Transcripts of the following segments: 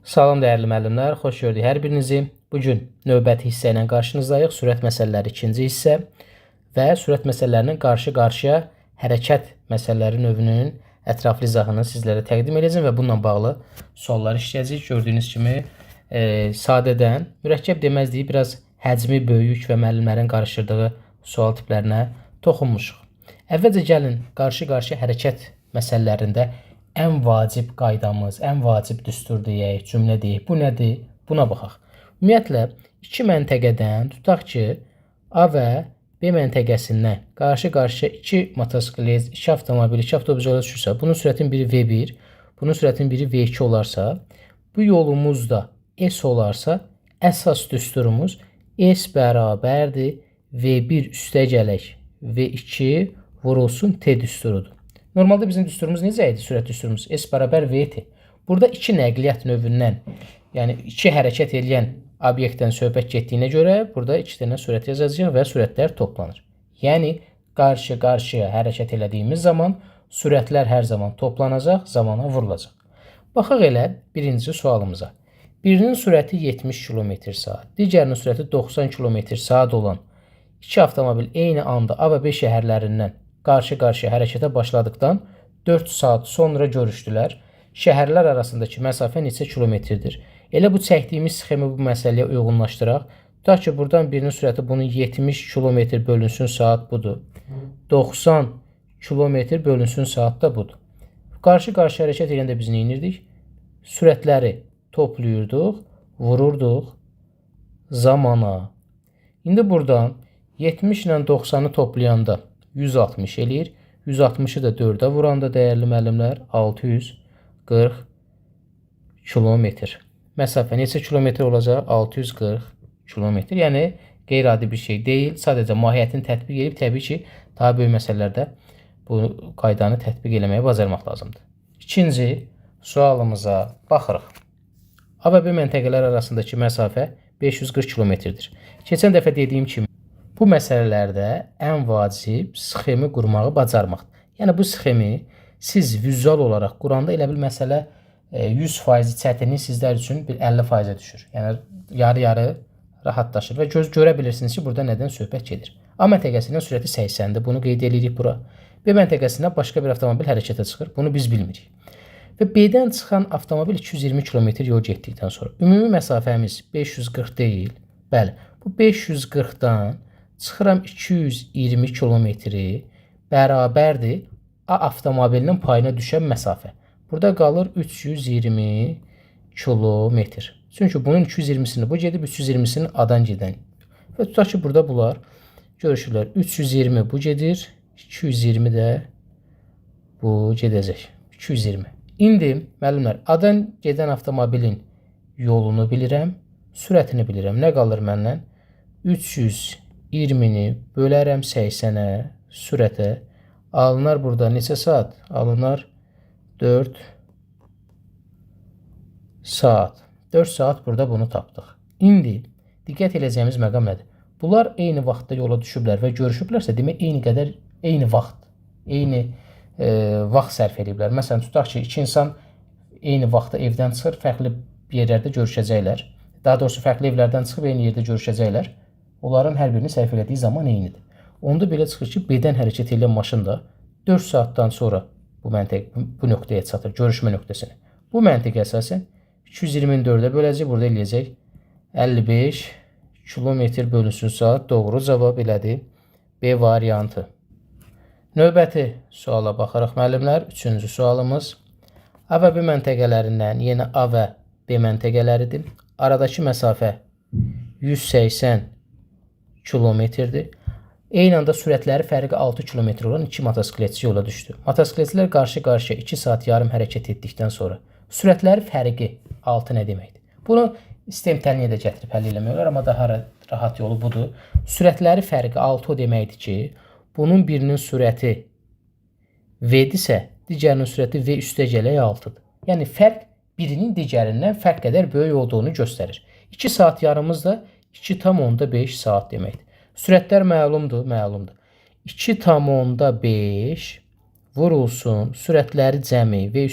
Salam dəyərli müəllimlər, xoş gördük hər birinizi. Bugün növbəti hissə ilə qarşınızdayıq. Sürət məsələləri ikinci hissə və sürət məsələlərinin qarşı-qarşıya hərəkət məsələləri növünün ətraflı izahını sizlərə təqdim edəcəm və bununla bağlı suallar işləyəcəyik. Gördüyünüz kimi sadədən mürəkkəb deməzdik, biraz həcmi böyük və müəllimlərin qarışdırdığı sual tiplərinə toxunmuşuq. Əvvəlcə gəlin qarşı-qarşıya hərəkət məsələlərində ən vacib qaydamız, ən vacib düstur deyək, cümlə deyək. Bu nədir? Buna baxaq. Ümumiyyətlə, iki məntəqədən tutaq ki, A və B məntəqəsindən qarşı-qarşıya iki motosiklet, iki avtomobil, iki avtobus yola düşürsə, bunun sürətin biri V1, bunun sürətin biri V2 olarsa, bu yolumuzda S olarsa, əsas düsturumuz S bərabərdir V1 üstəgələk V2 vurulsun T düsturudur. Normalda bizim düsturumuz necə idi? Sürət düsturumuz S bərabər V-dir. Burada iki nəqliyyat növündən, yəni iki hərəkət edən obyektdən söhbət getdiyinə görə burada iki dənə sürət yazacağıq və sürətlər toplanır. Yəni qarşı-qarşıya hərəkət elədiyimiz zaman sürətlər hər zaman toplanacaq, zamana vurulacaq. Baxaq elə birinci sualımıza. Birinin sürəti 70 km/s, digərinin sürəti 90 km/s olan iki avtomobil eyni anda A və B şəhərlərindən qarşı-qarşıya hərəkətə başladıqdan 4 saat sonra görüşdülər. Şəhərlər arasındakı məsafə neçə kilometrdir? Elə bu çəkdiyimiz sxemi bu məsələyə uyğunlaşdıraq. Tutaq ki, buradan birinin sürəti bunun 70 km bölünsün saat budur. 90 km bölünsün saat da budur. Qarşı-qarşıya hərəkət edəndə biz nə edirdik? Sürətləri toplayırdıq, vururduq zamana. İndi buradan 70 ilə 90'ı toplayanda 160 eləyir. 160'ı da 4'ə vuranda dəyərli müəllimlər 640 kilometr. Məsafə neçə kilometr olacaq? 640 kilometr. Yəni qeyri-adi bir şey deyil. Sadəcə mahiyyətini tətbiq edib təbii ki, daha böyük məsələlərdə bu qaydanı tətbiq eləməyi bacarmaq lazımdır. İkinci sualımıza baxırıq. A və B məntəqələr arasındakı məsafə 540 kilometrdir. Keçən dəfə dediyim kimi bu məsələlərdə ən vacib sxemi qurmağı bacarmaqdır. Yəni bu sxemi siz vizual olaraq quranda elə bil məsələ 100% çətinlik sizlər üçün bir 50%-ə düşür. Yəni yarı-yarı rahatlaşır və görə bilirsiniz ki, burada nədən söhbət gedir. A məntəqəsinin sürəti 80-dir. Bunu qeyd edirik bura. B məntəqəsindən başqa bir avtomobil hərəkətə çıxır. Bunu biz bilmirik. Və B-dən çıxan avtomobil 220 km yol getdikdən sonra ümumi məsafəmiz 540 deyil. Bəli, bu 540-dan çıxıram 220 kilometri bərabərdir A avtomobilinin payına düşən məsafə. Burada qalır 320 kilometr. Çünki bunun 220'sini bu gedib, 320'sini A'dan gedən. Və tutaq ki, burada bunlar görüşürlər. 320 bu gedir, 220 də bu gedəcək. 220. İndi müəllimlər, A'dan gedən avtomobilin yolunu bilirəm, sürətini bilirəm. Nə qalır məndən? 320'ni bölərəm 80'ə, sürətə. Alınar burada neçə saat? Alınar 4 saat. 4 saat burada bunu tapdıq. İndi diqqət edəcəyimiz məqam nədir? Bunlar eyni vaxtda yola düşüblər və görüşüblərsə, demək eyni qədər, eyni vaxt, eyni vaxt sərf ediblər. Məsələn, tutaq ki, iki insan eyni vaxtda evdən çıxır, fərqli yerlərdə görüşəcəklər. Daha doğrusu fərqli evlərdən çıxıb eyni yerdə görüşəcəklər. Onların hər birini sərf elədiyi zaman eynidir. Onda belə çıxır ki, B-dən hərəkət edən maşın da 4 saatdan sonra bu nöqtəyə çatır, görüşmə nöqtəsinə. Bu məntiq əsasən 224'ə böləcək, burada eləyəcək 55 kilometr bölünsün saat. Doğru cavab elədir B variantı. Növbəti suala baxaraq müəllimlər, üçüncü sualımız. A və B məntəqələrindən, yenə A və B məntəqələridir. Aradakı məsafə 180 kilometrdir. Eyni anda sürətləri fərqi 6 km olan iki motosikletçi yola düşdü. Motosikletçilər qarşı-qarşıya 2 saat yarım hərəkət etdikdən sonra sürətləri fərqi 6 nə deməkdir? Bunu istemtəlniyə də gətirib həll eləmək olar, amma daha rahat yolu budur. Sürətləri fərqi 6 o deməkdir ki, bunun birinin sürəti V-dirsə, digərinin sürəti V üstəgələk 6-dır. Yəni fərq birinin digərindən fərq qədər böyük olduğunu göstərir. 2 saat yarımız da 2,5 saat deməkdir. Sürətlər məlumdur, məlumdur. 2,5 vurulsun sürətləri cəmi V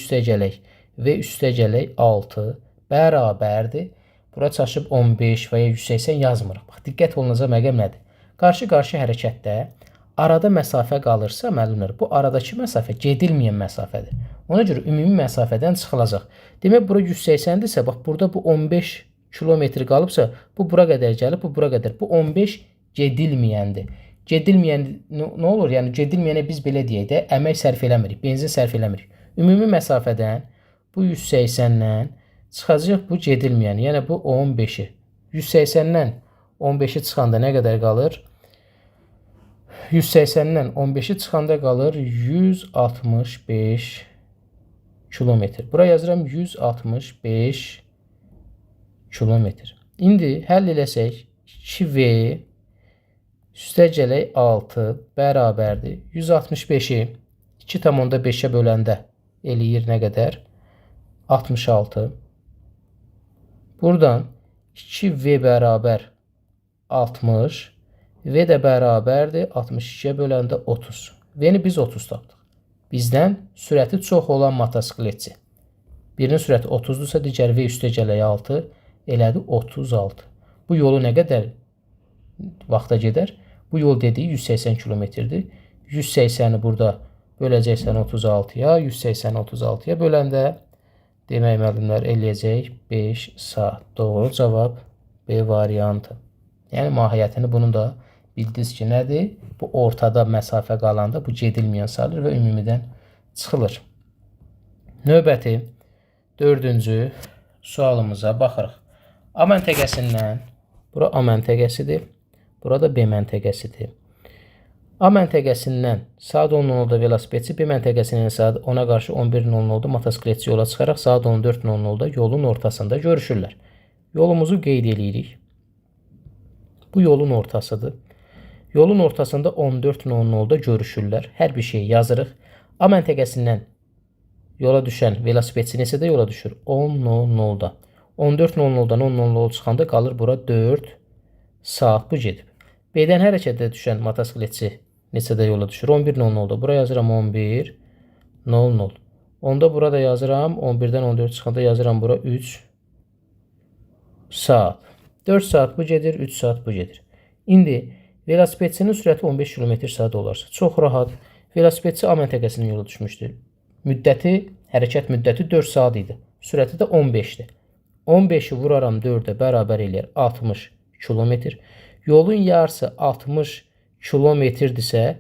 üstəgələk 6 bərabərdir. Bura çaşıb 15 və ya 180 yazmırıq. Bax, diqqət olunacaq məqam nədir? Qarşı-qarşı hərəkətdə arada məsafə qalırsa, müəllimlər, bu aradakı məsafə gedilməyən məsafədir. Ona görə ümumi məsafədən çıxılacaq. Demək, bura 180-dirsə, bax, burada bu 15 kilometr qalıbsa, bu bura qədər gəlib, bu bura qədər. Bu 15 gedilməyəndir. Gedilməyən nə olur? Yəni, gedilməyənə biz belə deyək də, əmək sərf eləmirik, benzin sərf eləmirik. Ümumi məsafədən bu 180-dən çıxacaq bu gedilməyən. Yəni, bu 15-i. 180-dən 15-i çıxanda nə qədər qalır? 180-dən 15-i çıxanda qalır 165 kilometr. Bura yazıram 165 kilometr. İndi həll eləsək 2V üstəgələk 6 bərabərdir. 165-i 2,5-ə böləndə eləyir nə qədər? 66. Buradan 2V bərabər 60. V də bərabərdir 62-yə böləndə 30. V-ni biz 30 tapdıq. Bizdən sürəti çox olan motosikletçi. Birinin sürəti 30-dursa, digər V üstəgələk 6 elədi 36. Bu yolu nə qədər vaxta gedər? Bu yol dediyi 180 kilometrdir. 180-i burada böləcəksən 36-ya, 180-i 36-ya böləndə demək müəllimlər eləyəcək 5 saat. Doğru cavab B variantı. Yəni mahiyyətini bunun da bildiniz ki, nədir? Bu ortada məsafə qalanda bu gedilməyən sayılır və ümumidən çıxılır. Növbəti 4-cü sualımıza baxırıq. A məntəqəsindən, bura A məntəqəsidir, burada B məntəqəsidir. A məntəqəsindən saat 10:00-da velosipedçi, B məntəqəsindən saat 10-a qarşı 11:00-da motosikletçi yola çıxaraq saat 14:00-da yolun ortasında görüşürlər. Yolumuzu qeyd edirik. Bu yolun ortasıdır. Yolun ortasında 14:00-da görüşürlər. Hər bir şey yazırıq. A məntəqəsindən yola düşən velosipedçi neçədə yola düşür? 10:00-da. 14:00-dan 10:00 çıxanda qalır bura 4 saat bu gedib. B-dən hərəkətə düşən motosikletçi neçədə yola düşür? 11:00-da. Bura yazıram 11:00. Onda burada yazıram 11-dən 14 çıxanda yazıram bura 3 saat. 4 saat bu gedir, 3 saat bu gedir. İndi velosipedçinin sürəti 15 km/saat olarsa, çox rahat. Velosipedçi A məntəqəsindən yola düşmüşdür. Hərəkət müddəti 4 saat idi. Sürəti də 15-dir. 15-i vuraram 4-ə bərabər eləyər 60 km. Yolun yarısı 60 kilometrdirsə,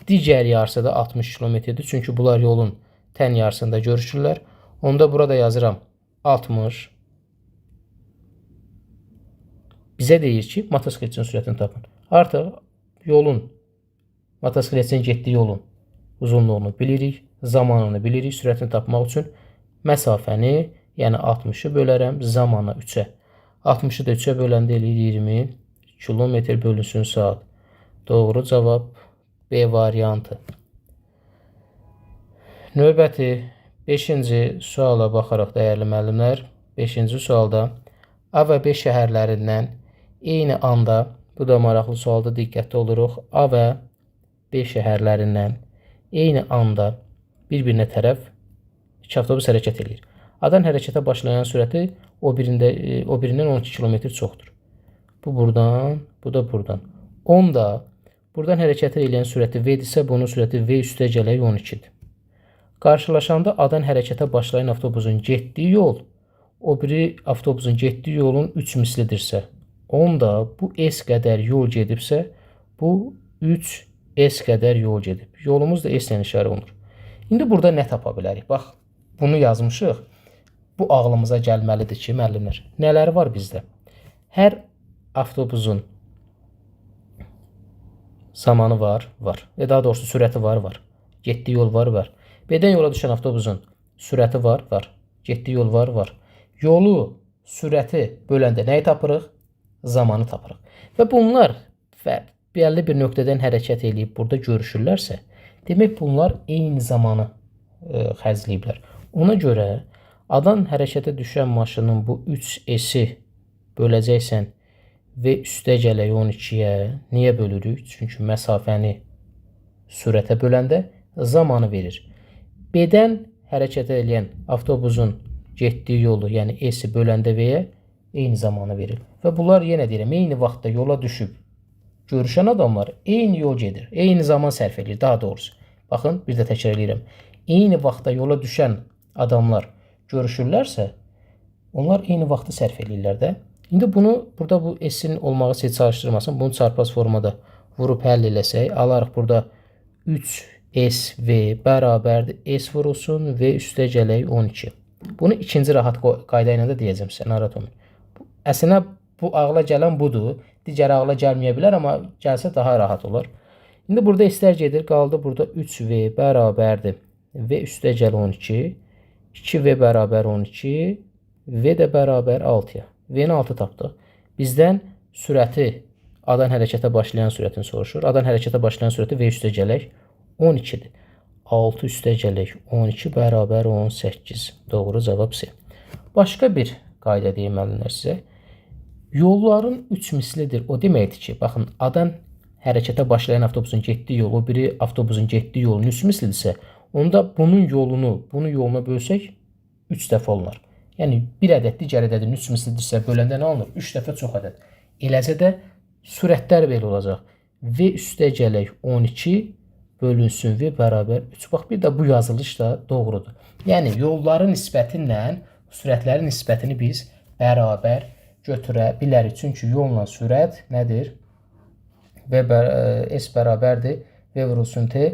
digər yarısı da 60 kilometrdir. Çünki bunlar yolun tən yarısında görüşürlər. Onda burada yazıram 60. Bizə deyir ki, motosikletçinin sürətini tapın. Artıq motosikletçinin getdiyi yolun uzunluğunu bilirik, zamanını bilirik. Sürətini tapmaq üçün məsafəni, yəni 60-ı bölərəm zamana 3-ə. 60-ı da 3-ə böləndə eləyir 20 kilometr bölünsün saat. Doğru cavab B variantı. Növbəti 5-ci suala baxaraq dəyərli müəllimlər. 5-ci sualda A və B şəhərlərindən eyni anda, bu da maraqlı sualda diqqətli oluruq, A və B şəhərlərindən eyni anda bir-birinə tərəf 2 avtobus hərəkət edir. A-dan hərəkətə başlayan sürəti o birindən 12 km çoxdur. Bu buradan, bu da buradan. Onda buradan hərəkət edən sürəti V-dirsə, bunun sürəti V üstəgələk 12-dir. Qarşılaşanda A-dan hərəkətə başlayan avtobusun getdiyi yol o biri avtobusun getdiyi yolun 3 mislidirsə, onda bu S qədər yol gedibsə, bu 3S qədər yol gedib. Yolumuz da S ilə işarə olunur. İndi burada nə tapa bilərik? Bax, bunu yazmışıq. Bu ağlımıza gəlməlidir ki, müəllimlər, nələri var bizdə? Hər avtobusun zamanı var. Daha doğrusu sürəti var. Getdiyi yol var. B-dən yola düşən avtobusun sürəti var. Getdiyi yol var. Yolu, sürəti böləndə nəyi tapırıq? Zamanı tapırıq. Və bunlar bəlli bir nöqtədən hərəkət edib burada görüşürlərsə, demək bunlar eyni zamanı xərcləyiblər. Ona görə A-dan hərəkətə düşən maşının bu 3S-i böləcəksən və üstəgələk 12-yə niyə bölürük? Çünki məsafəni sürətə böləndə zamanı verir. B-dən hərəkət edən avtobusun getdiyi yolu, yəni S-i böləndə V-yə eyni zamanı verir. Və bunlar yenə deyirəm, eyni vaxtda yola düşüb görüşən adamlar eyni yol gedir, eyni zaman sərf edir daha doğrusu. Baxın, bir də təkrar edirəm. Eyni vaxtda yola düşən adamlar görüşürlərsə, onlar eyni vaxtı sərf edirlər də. İndi bunu, burada bu S-in olmağı sizi çalışdırmasın. Bunu çarpaz formada vurub həll eləsək, alarıq burada 3SV bərabərdir S vurulsun V üstə gələk 12. Bunu ikinci rahat qayda ilə də deyəcəm sizə, narahat olmayın. Əslində bu ağla gələn budur. Digər ağla gəlməyə bilər, amma gəlsə daha rahat olar. İndi burada S-lər gedir, qaldı burada 3V bərabərdir V üstə gəl 12. 2V bərabər 12. V də bərabər 6-ya. V-ni 6 tapdıq. Bizdən sürəti, adan hərəkətə başlayan sürətini soruşur. Adan hərəkətə başlayan sürəti V üstə gələk 12-dir. 6 üstə gələk 12 bərabər 18. Doğru cavab C. Başqa bir qayda deyim müəllimlər sizə. Yolların 3 mislidir. O deməkdir ki, baxın, adan hərəkətə başlayan avtobusun getdiyi yol, o biri avtobusun getdiyi yolun 3 mislidirsə, onda bunun yoluna bölsək 3 dəfə olunar. Yəni, bir ədəd digər ədədin 3 mislidirsə, böləndə nə alınır? 3 dəfə çox ədəd. Eləcə də sürətlər belə olacaq. V üstə gələk 12 bölünsün V bərabər 3. Bax, bir də bu yazılış da doğrudur. Yəni, yolların nisbəti ilə sürətlərin nisbətini biz bərabər götürə bilərik. Çünki yolla sürət nədir? S bərabərdir. V vurulsun T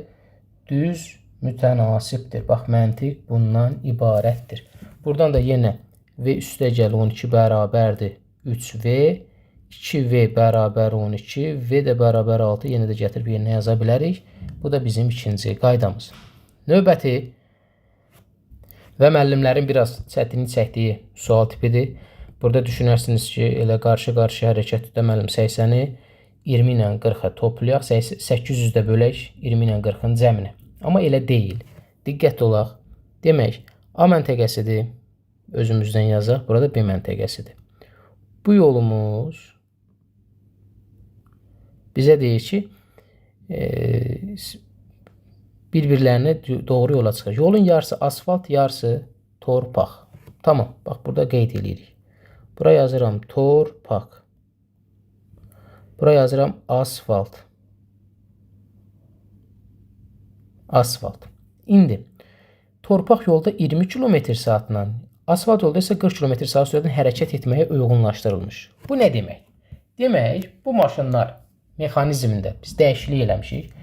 düz mütənasibdir. Bax, məntiq bundan ibarətdir. Buradan da yenə V üstə gəl 12 bərabərdir 3V. 2V bərabər 12. V də bərabər 6. Yenə də gətirib yerinə yaza bilərik. Bu da bizim ikinci qaydamız. Növbəti və müəllimlərin biraz çətinlik çəkdiyi sual tipidir. Burada düşünərsiniz ki, elə qarşı-qarşı hərəkətdə müəllim 80-i 20 ilə 40-a toplayaq, 800-də bölək 20 ilə 40-ın cəmini. Amma elə deyil. Diqqətli olaq. Demək, A məntəqəsidir. Özümüzdən yazaq. Burada B məntəqəsidir. Bu yolumuz bizə deyir ki, bir-birlərinə doğru yola çıxır. Yolun yarısı asfalt, yarısı torpaq. Tamam, bax, burada qeyd edirik. Bura yazıram torpaq. Bura yazıram asfalt. Asfalt. İndi torpaq yolda 20 km/saatla, asfalt yolda isə 40 km/saat sürətlə hərəkət etməyə uyğunlaşdırılmış. Bu nə demək? Demək, bu maşınlar mexanizmində biz dəyişiklik eləmişik.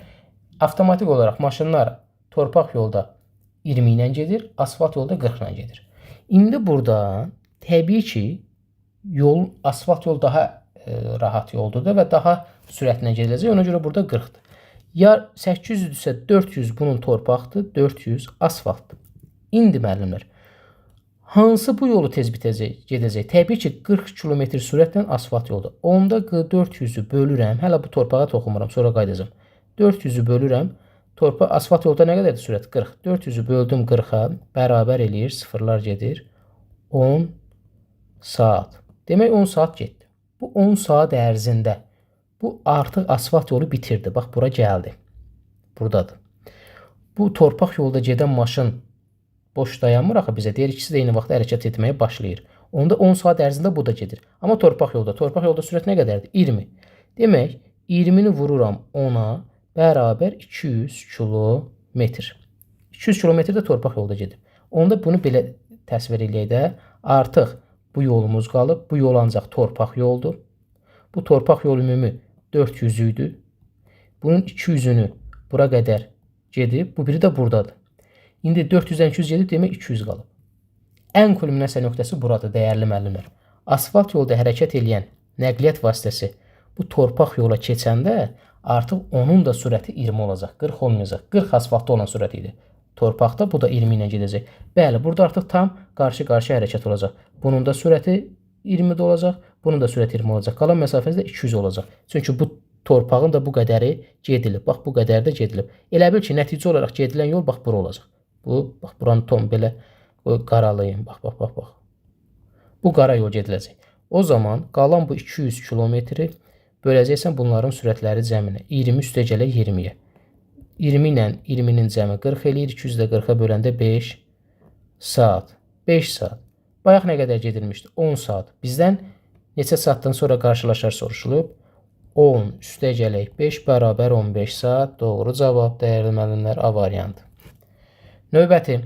Avtomatik olaraq maşınlar torpaq yolda 20 ilə gedir, asfalt yolda 40 ilə gedir. İndi burada təbii ki, asfalt yol daha rahat yoldur və daha sürətlə gediləcək. Ona görə burada 40-dır. Ya 800-dürsə 400 bunun torpaqdır, 400 asfaltdır. İndi müəllimlər, hansı bu yolu tez gedəcək? Təbii ki, 40 km sürətlə asfalt yolda. Onda 400-ü bölürəm. Hələ bu torpağa toxunmuram, sonra qaydacam. 400-ü bölürəm. Asfalt yolda nə qədərdir sürət? 40. 400-ü böldüm 40-a, bərabər eləyir, sıfırlar gedir. 10 saat. Demək 10 saat getdi. Bu 10 saat ərzində bu artıq asfalt yolu bitirdi. Bax, bura gəldi. Buradadır. Bu torpaq yolda gedən maşın boş dayanmır axı bizə. Deyir, ikisi də eyni vaxtda hərəkət etməyə başlayır. Onda 10 saat ərzində bu da gedir. Amma torpaq yolda sürət nə qədərdir? 20. Demək, 20-ni vururam 10-a bərabər 200 kilometr. 200 kilometr də torpaq yolda gedir. Onda bunu belə təsvir eləyək də, artıq bu yolumuz qalıb. Bu yol ancaq torpaq yoldur. Bu torpaq yol ümumi 400 idi. Bunun 200-ünü bura qədər gedib. Bu biri də buradadır. İndi 400-dən 200 gedib, demək 200 qalıb. Ən kulminasiya nöqtəsi buradır, dəyərli müəllimlər. Asfalt yolda hərəkət edən nəqliyyat vasitəsi bu torpaq yola keçəndə artıq onun da sürəti 20 olacaq, 40 olmayacaq. 40 asfaltda olan sürət idi. Torpaqda bu da 20 ilə gedəcək. Bəli, burada artıq tam qarşı-qarşı hərəkət olacaq. Bunun da sürəti 20 olacaq, bunun da sürəti 20 olacaq. Qalan məsafəsi də 200 olacaq. Çünki bu torpağın da bu qədəri gedilib. Bax, bu qədər də gedilib. Elə bil ki, nəticə olaraq gedilən yol bax bura olacaq. Bu, bax, buranı tom belə qaralayım. Bax. Bu qara yol gediləcək. O zaman qalan bu 200 kilometri böləcəksən bunların sürətləri cəminə. 20 üstə gələ 20-yə. 20 ilə 20-nin cəmi 40 eləyir. 200 də 40-a böləndə 5 saat. 5 saat. Bayaq nə qədər gedirmişdi? 10 saat. Bizdən neçə saatdan sonra qarşılaşar soruşulub. 10 üstəgələk 5 bərabər 15 saat. Doğru cavab dəyərli müəllimlər A variantı. Növbəti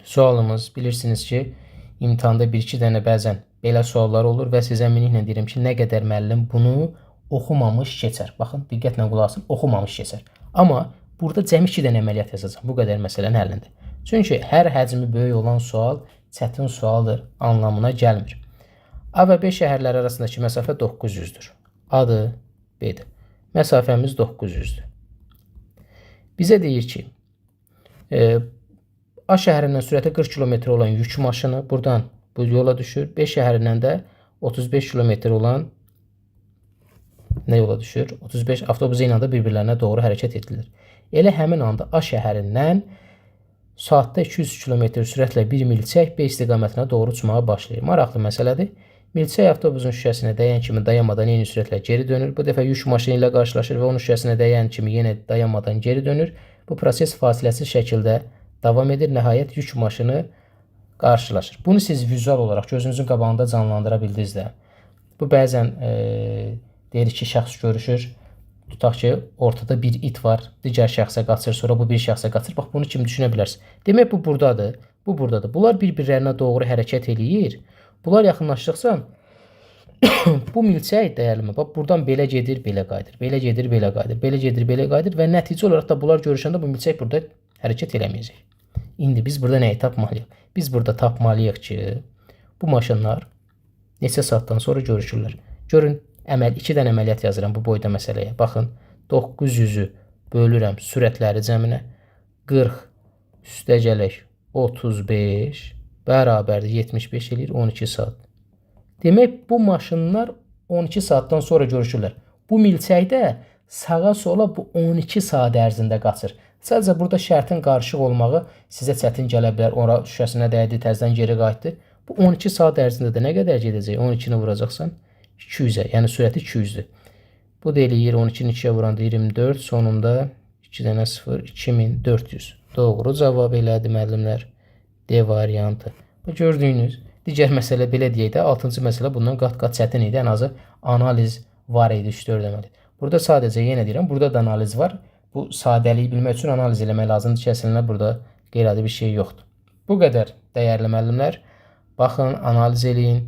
sualımız, bilirsiniz ki, imtahanda 1-2 dənə bəzən belə suallar olur və sizə minliklə deyirəm ki, nə qədər müəllim bunu oxumamış keçər. Baxın, diqqətlə qulaq asın, oxumamış keçər. Amma burada cəmi 2 dənə əməliyyat yazacağam bu qədər məsələnin həllində. Çünki hər həcmi böyük olan sual çətin sualdır anlamına gəlmir. A və B şəhərləri arasındakı məsafə 900-dür. A-dır, B-dir. Məsafəmiz 900-dür. Bizə deyir ki, A şəhərindən sürəti 40 km olan yük maşını buradan bu yola düşür. B şəhərindən də 35 km olan nə yola düşür? 35 avtobusu ilə də bir-birlərinə doğru hərəkət edilir. Elə həmin anda A şəhərindən saatda 200 km sürətlə 1 milçək B istiqamətinə doğru uçmağa başlayır. Maraqlı məsələdir. Milçək avtobusun şüşəsinə dəyən kimi dayanmadan eyni sürətlə geri dönür. Bu dəfə yük maşını ilə qarşılaşır və onun şüşəsinə dəyən kimi yenə dayanmadan geri dönür. Bu proses fasiləsiz şəkildə davam edir. Nəhayət yük maşını qarşılaşır. Bunu siz vizual olaraq gözünüzün qabağında canlandıra bildiniz də. Bu bəzən deyir ki, şəxs görüşür. Tutaq ki, ortada bir it var, digər şəxsə qaçır, sonra bu bir şəxsə qaçır. Bax, bunu kim düşünə bilərsiniz? Demək, bu buradadır, bu buradadır. Bunlar bir-birlərinə doğru hərəkət eləyir. Bunlar yaxınlaşdıqca bu milçək dəyərli mi? Bax, buradan belə gedir, belə qayıdır, belə gedir, belə qayıdır, belə gedir, belə qayıdır və nəticə olaraq da bunlar görüşəndə bu milçək burada hərəkət eləməyəcək. İndi biz burada nəyi tapmalıyıq? Biz burada tapmalıyıq ki, bu maşınlar neçə saatdan sonra görüşürlər. Görün, 2 dənə əməliyyat yazıram bu boyda məsələyə. Baxın, 900-ü bölürəm sürətləri cəminə. 40 üstəgələk 35 bərabərdir 75 eləyir 12 saat. Demək, bu maşınlar 12 saatdan sonra görüşürlər. Bu milçəkdə sağa sola bu 12 saat ərzində qaçır. Sadəcə burada şərtin qarışıq olmağı sizə çətin gələ bilər. Ora şüşəsinə dəydi, təzədən geri qayıtdı. Bu 12 saat ərzində də nə qədər gedəcək? 12-ni vuracaqsan 200-ə, yəni sürəti 200-dür. Bu da eləyir 12-ni 2-yə vuranda 24, sonunda 2 dənə 0, 2400. Doğru cavab elədi müəllimlər. D variantı. Bu gördüyünüz digər məsələ belə deyək də, 6-cı məsələ bundan qat-qat çətin idi. Ən azı analiz var idi 3-4 əməli. Burada sadəcə yenə deyirəm, burada da analiz var. Bu sadəliyi bilmək üçün analiz eləmək lazımdır ki, əslində burada qeyri-adi bir şey yoxdur. Bu qədər dəyərli müəllimlər. Baxın, analiz eləyin.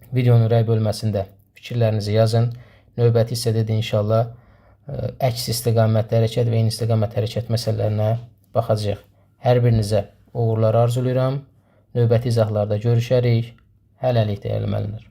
Videonun rəy bölməsində fikirlərinizi yazın. Növbəti hissədə də inşallah əks istiqamətli hərəkət və eyni istiqamətli hərəkət məsələlərinə baxacağıq. Hər birinizə uğurlar arzulayıram. Növbəti izahlarda görüşərik. Hələlik dəyərli müəllimlər.